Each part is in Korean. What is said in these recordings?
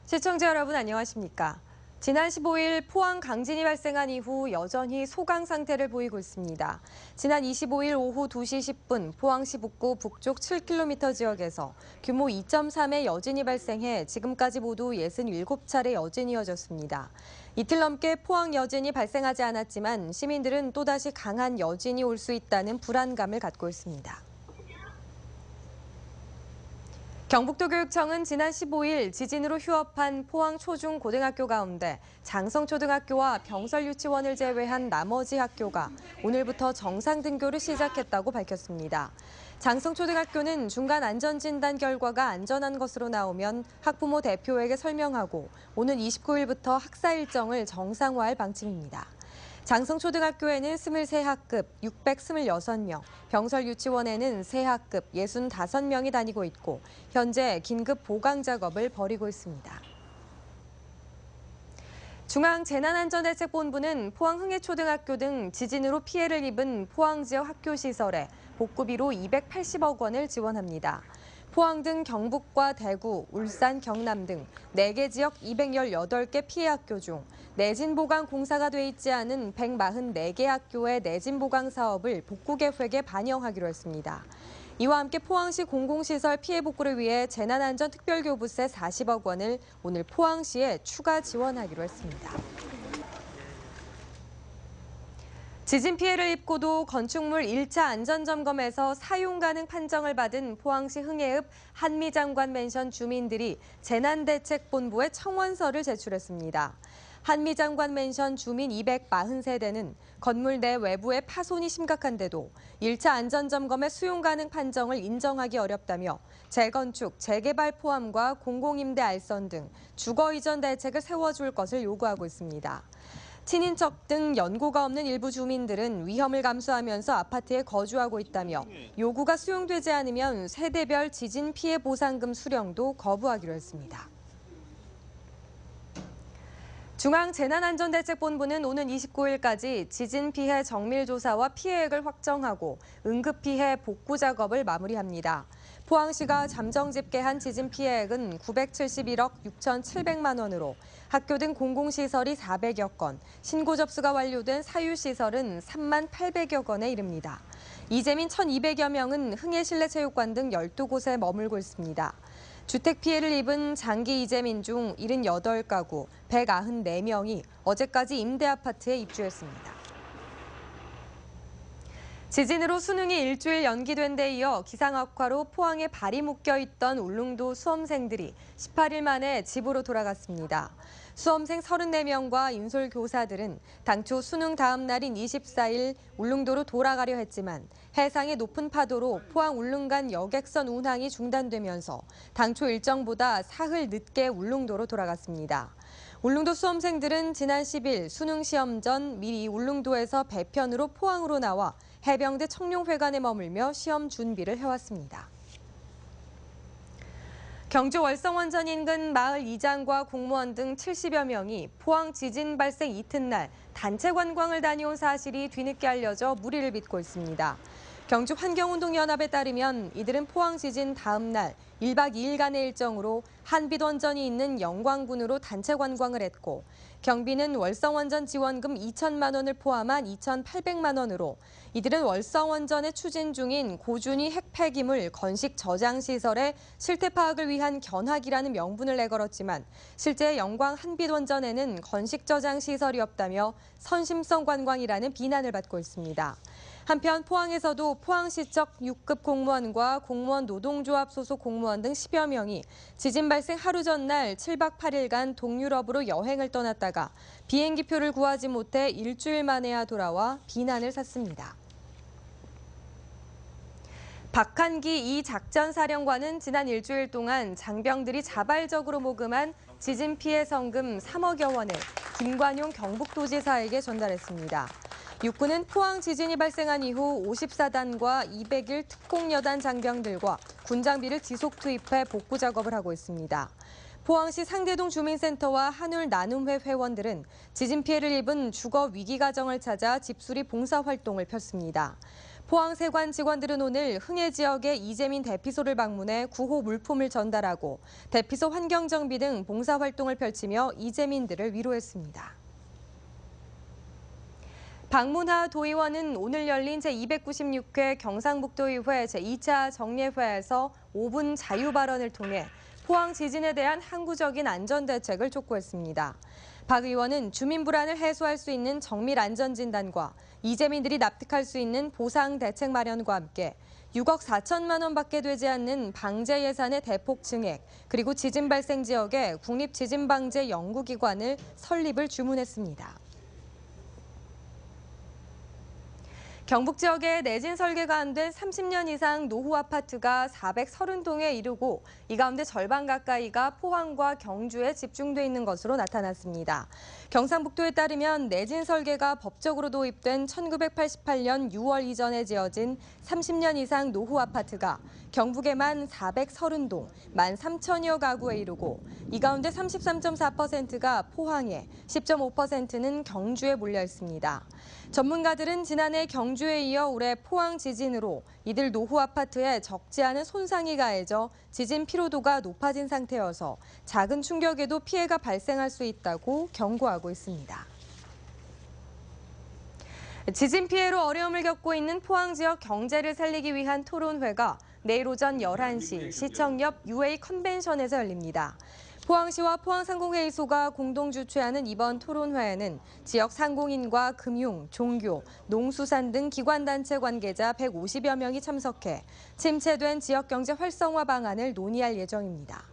시청자 여러분 안녕하십니까? 지난 15일 포항 강진이 발생한 이후 여전히 소강 상태를 보이고 있습니다. 지난 25일 오후 2시 10분 포항시 북구 북쪽 7km 지역에서 규모 2.3의 여진이 발생해 지금까지 모두 67차례 여진이 이어졌습니다. 이틀 넘게 포항 여진이 발생하지 않았지만 시민들은 또다시 강한 여진이 올 수 있다는 불안감을 갖고 있습니다. 경북도교육청은 지난 15일 지진으로 휴업한 포항 초중고등학교 가운데 장성초등학교와 병설유치원을 제외한 나머지 학교가 오늘부터 정상 등교를 시작했다고 밝혔습니다. 장성초등학교는 중간 안전진단 결과가 안전한 것으로 나오면 학부모 대표에게 설명하고 오는 29일부터 학사 일정을 정상화할 방침입니다. 장성초등학교에는 23학급 626명, 병설유치원에는 3학급 65명이 다니고 있고 현재 긴급 보강 작업을 벌이고 있습니다. 중앙재난안전대책본부는 포항 흥해초등학교 등 지진으로 피해를 입은 포항 지역 학교 시설에 복구비로 280억 원을 지원합니다. 포항 등 경북과 대구, 울산, 경남 등 4개 지역 218개 피해 학교 중 내진 보강 공사가 돼 있지 않은 144개 학교의 내진 보강 사업을 복구 계획에 반영하기로 했습니다. 이와 함께 포항시 공공시설 피해 복구를 위해 재난안전특별교부세 40억 원을 오늘 포항시에 추가 지원하기로 했습니다. 지진 피해를 입고도 건축물 1차 안전점검에서 사용 가능 판정을 받은 포항시 흥해읍 한미장관 맨션 주민들이 재난대책본부에 청원서를 제출했습니다. 한미장관 맨션 주민 243세대는 건물 내 외부의 파손이 심각한데도 1차 안전점검의 수용 가능 판정을 인정하기 어렵다며 재건축, 재개발 포함과 공공임대 알선 등 주거 이전 대책을 세워줄 것을 요구하고 있습니다. 친인척 등 연고가 없는 일부 주민들은 위험을 감수하면서 아파트에 거주하고 있다며 요구가 수용되지 않으면 세대별 지진 피해 보상금 수령도 거부하기로 했습니다. 중앙재난안전대책본부는 오는 29일까지 지진 피해 정밀조사와 피해액을 확정하고 응급피해 복구 작업을 마무리합니다. 포항시가 잠정 집계한 지진 피해액은 971억 6,700만 원으로 학교 등 공공시설이 400여 건, 신고 접수가 완료된 사유시설은 3만 800여 건에 이릅니다. 이재민 1,200여 명은 흥해실내체육관 등 12곳에 머물고 있습니다. 주택 피해를 입은 장기 이재민 중 78가구 194명이 어제까지 임대 아파트에 입주했습니다. 지진으로 수능이 일주일 연기된 데 이어 기상 악화로 포항에 발이 묶여있던 울릉도 수험생들이 18일 만에 집으로 돌아갔습니다. 수험생 34명과 인솔 교사들은 당초 수능 다음 날인 24일 울릉도로 돌아가려 했지만 해상의 높은 파도로 포항 울릉 간 여객선 운항이 중단되면서 당초 일정보다 사흘 늦게 울릉도로 돌아갔습니다. 울릉도 수험생들은 지난 10일 수능 시험 전 미리 울릉도에서 배편으로 포항으로 나와 해병대 청룡회관에 머물며 시험 준비를 해왔습니다. 경주 월성원전 인근 마을 이장과 공무원 등 70여 명이 포항 지진 발생 이튿날 단체 관광을 다녀온 사실이 뒤늦게 알려져 무리를 빚고 있습니다. 경주 환경운동연합에 따르면 이들은 포항 지진 다음 날 1박 2일간의 일정으로 한빛원전이 있는 영광군으로 단체 관광을 했고 경비는 월성원전 지원금 2천만 원을 포함한 2,800만 원으로 이들은 월성원전에 추진 중인 고준위 핵폐기물 건식 저장시설의 실태 파악을 위한 견학이라는 명분을 내걸었지만 실제 영광 한빛원전에는 건식 저장시설이 없다며 선심성 관광이라는 비난을 받고 있습니다. 한편 포항에서도 포항시청 6급 공무원과 공무원 노동조합 소속 공무원 등 10여 명이 지진 발생 하루 전날 7박 8일간 동유럽으로 여행을 떠났다가 비행기표를 구하지 못해 일주일 만에야 돌아와 비난을 샀습니다. 박한기 이 작전사령관은 지난 일주일 동안 장병들이 자발적으로 모금한 지진 피해 성금 3억여 원을 김관용 경북도지사에게 전달했습니다. 육군은 포항 지진이 발생한 이후 54단과 201 특공여단 장병들과 군장비를 지속 투입해 복구 작업을 하고 있습니다. 포항시 상대동 주민센터와 한울 나눔회 회원들은 지진 피해를 입은 주거 위기 가정을 찾아 집수리 봉사 활동을 폈습니다. 포항세관 직원들은 오늘 흥해 지역의 이재민 대피소를 방문해 구호 물품을 전달하고 대피소 환경정비 등 봉사활동을 펼치며 이재민들을 위로했습니다. 박문하 도의원은 오늘 열린 제296회 경상북도의회 제2차 정례회에서 5분 자유발언을 통해 포항 지진에 대한 항구적인 안전대책을 촉구했습니다. 박 의원은 주민 불안을 해소할 수 있는 정밀 안전진단과 이재민들이 납득할 수 있는 보상 대책 마련과 함께 6억 4천만 원밖에 되지 않는 방재 예산의 대폭 증액, 그리고 지진 발생 지역에 국립지진방재 연구기관을 설립을 주문했습니다. 경북 지역에 내진 설계가 안 된 30년 이상 노후 아파트가 430동에 이르고 이 가운데 절반 가까이가 포항과 경주에 집중돼 있는 것으로 나타났습니다. 경상북도에 따르면 내진 설계가 법적으로 도입된 1988년 6월 이전에 지어진 30년 이상 노후 아파트가 경북에만 430동, 13,000여 가구에 이르고 이 가운데 33.4%가 포항에, 10.5%는 경주에 몰려 있습니다. 전문가들은 지난해 경주에 이어 올해 포항 지진으로 이들 노후 아파트에 적지 않은 손상이 가해져 지진 피로도가 높아진 상태여서 작은 충격에도 피해가 발생할 수 있다고 경고하고 있습니다. 지진 피해로 어려움을 겪고 있는 포항 지역 경제를 살리기 위한 토론회가 내일 오전 11시 시청 옆 UA 컨벤션에서 열립니다. 포항시와 포항상공회의소가 공동 주최하는 이번 토론회에는 지역 상공인과 금융, 종교, 농수산 등 기관단체 관계자 150여 명이 참석해 침체된 지역경제 활성화 방안을 논의할 예정입니다.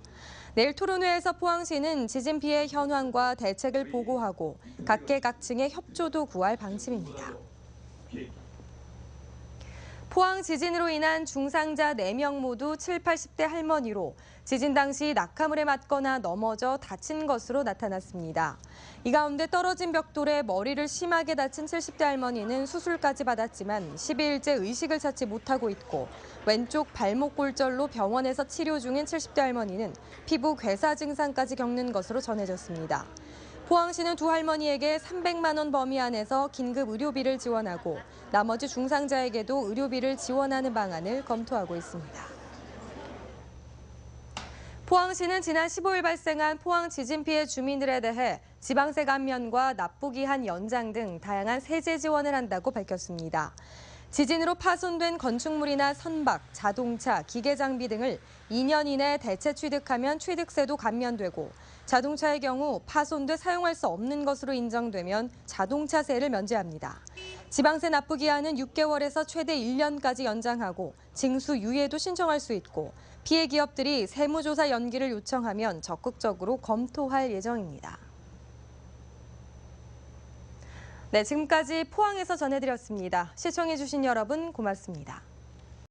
내일 토론회에서 포항시는 지진 피해 현황과 대책을 보고하고 각계각층의 협조도 구할 방침입니다. 포항 지진으로 인한 중상자 4명 모두 7, 80대 할머니로 지진 당시 낙하물에 맞거나 넘어져 다친 것으로 나타났습니다. 이 가운데 떨어진 벽돌에 머리를 심하게 다친 70대 할머니는 수술까지 받았지만 12일째 의식을 찾지 못하고 있고 왼쪽 발목 골절로 병원에서 치료 중인 70대 할머니는 피부 괴사 증상까지 겪는 것으로 전해졌습니다. 포항시는 두 할머니에게 300만 원 범위 안에서 긴급 의료비를 지원하고 나머지 중상자에게도 의료비를 지원하는 방안을 검토하고 있습니다. 포항시는 지난 15일 발생한 포항 지진 피해 주민들에 대해 지방세 감면과 납부기한 연장 등 다양한 세제 지원을 한다고 밝혔습니다. 지진으로 파손된 건축물이나 선박, 자동차, 기계 장비 등을 2년 이내 대체 취득하면 취득세도 감면되고 자동차의 경우 파손돼 사용할 수 없는 것으로 인정되면 자동차세를 면제합니다. 지방세 납부 기한은 6개월에서 최대 1년까지 연장하고 징수 유예도 신청할 수 있고 피해 기업들이 세무조사 연기를 요청하면 적극적으로 검토할 예정입니다. 네, 지금까지 포항에서 전해드렸습니다. 시청해주신 여러분 고맙습니다.